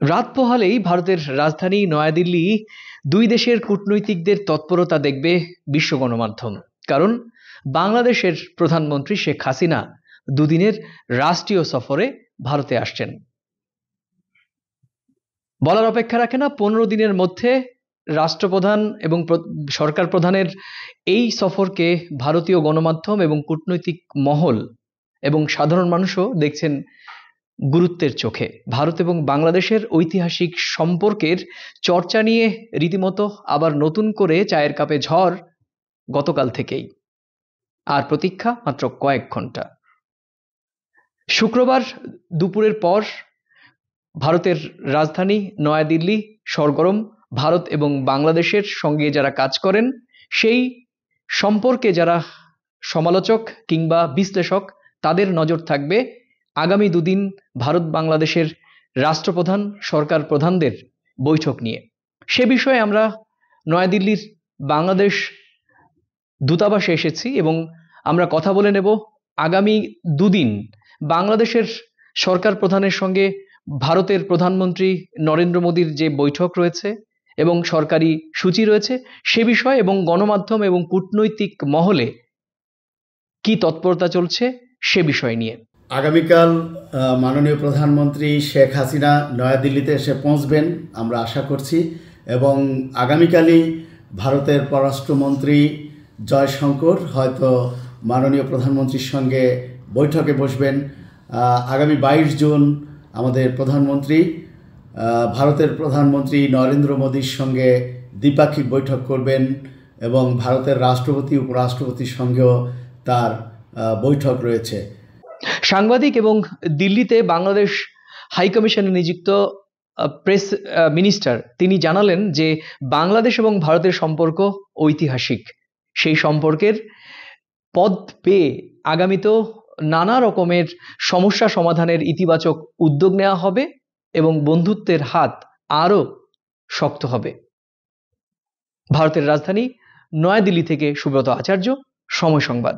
রাত পোহালেই ভারতের রাজধানী নয়াদিল্লি দুই দেশের কূটনৈতিকদের তৎপরতা দেখবে বিশ্ব গণমাধ্যম। কারণ বাংলাদেশের প্রধানমন্ত্রী শেখ হাসিনা দুদিনের রাষ্ট্রীয় সফরে ভারতে আসছেন। বলার অপেক্ষা রাখে না, 15 দিনের মধ্যে রাষ্ট্রপ্রধান এবং সরকার প্রধানের এই সফরকে ভারতীয় গণমাধ্যম এবং কূটনৈতিক মহল এবং সাধারণ মানুষও দেখছেন গুরুত্বের চোখে। ভারত এবং বাংলাদেশের ঐতিহাসিক সম্পর্কের চর্চা নিয়ে রীতিমতো আবার নতুন করে চায়ের কাপে ঝড় গতকাল থেকেই, আর প্রতীক্ষা মাত্র কয়েক ঘন্টা। শুক্রবার দুপুরের পর ভারতের রাজধানী নয়াদিল্লি সরগরম। ভারত এবং বাংলাদেশের সঙ্গে যারা কাজ করেন, সেই সম্পর্কে যারা সমালোচক কিংবা বিশ্লেষক, তাদের নজর থাকবে আগামী দুদিন ভারত বাংলাদেশের রাষ্ট্রপ্রধান সরকার প্রধানদের বৈঠক নিয়ে। সে বিষয়ে আমরা নয়াদিল্লির বাংলাদেশ দূতাবাসে এসেছি এবং আমরা কথা বলে নেব আগামী দুদিন বাংলাদেশের সরকার প্রধানের সঙ্গে ভারতের প্রধানমন্ত্রী নরেন্দ্র মোদীর যে বৈঠক রয়েছে এবং সরকারি সূচি রয়েছে সে বিষয়, এবং গণমাধ্যম এবং কূটনৈতিক মহলে কি তৎপরতা চলছে সে বিষয় নিয়ে। আগামীকাল মাননীয় প্রধানমন্ত্রী শেখ হাসিনা নয়াদিল্লিতে এসে পৌঁছবেন আমরা আশা করছি, এবং আগামীকালই ভারতের পররাষ্ট্রমন্ত্রী জয়শঙ্কর হয়তো মাননীয় প্রধানমন্ত্রীর সঙ্গে বৈঠকে বসবেন। আগামী 22 জুন আমাদের প্রধানমন্ত্রী ভারতের প্রধানমন্ত্রী নরেন্দ্র মোদীর সঙ্গে দ্বিপাক্ষিক বৈঠক করবেন, এবং ভারতের রাষ্ট্রপতি উপরাষ্ট্রপতির সঙ্গেও তার বৈঠক রয়েছে। সাংবাদিক এবং দিল্লিতে বাংলাদেশ হাইকমিশনে নিযুক্ত প্রেস মিনিস্টার তিনি জানালেন যে বাংলাদেশ এবং ভারতের সম্পর্ক ঐতিহাসিক। সেই সম্পর্কের পথ পেয়ে আগামীতেও নানা রকমের সমস্যা সমাধানের ইতিবাচক উদ্যোগ নেওয়া হবে এবং বন্ধুত্বের হাত আরও শক্ত হবে। ভারতের রাজধানী নয়াদিল্লি থেকে সুব্রত আচার্য, সময় সংবাদ।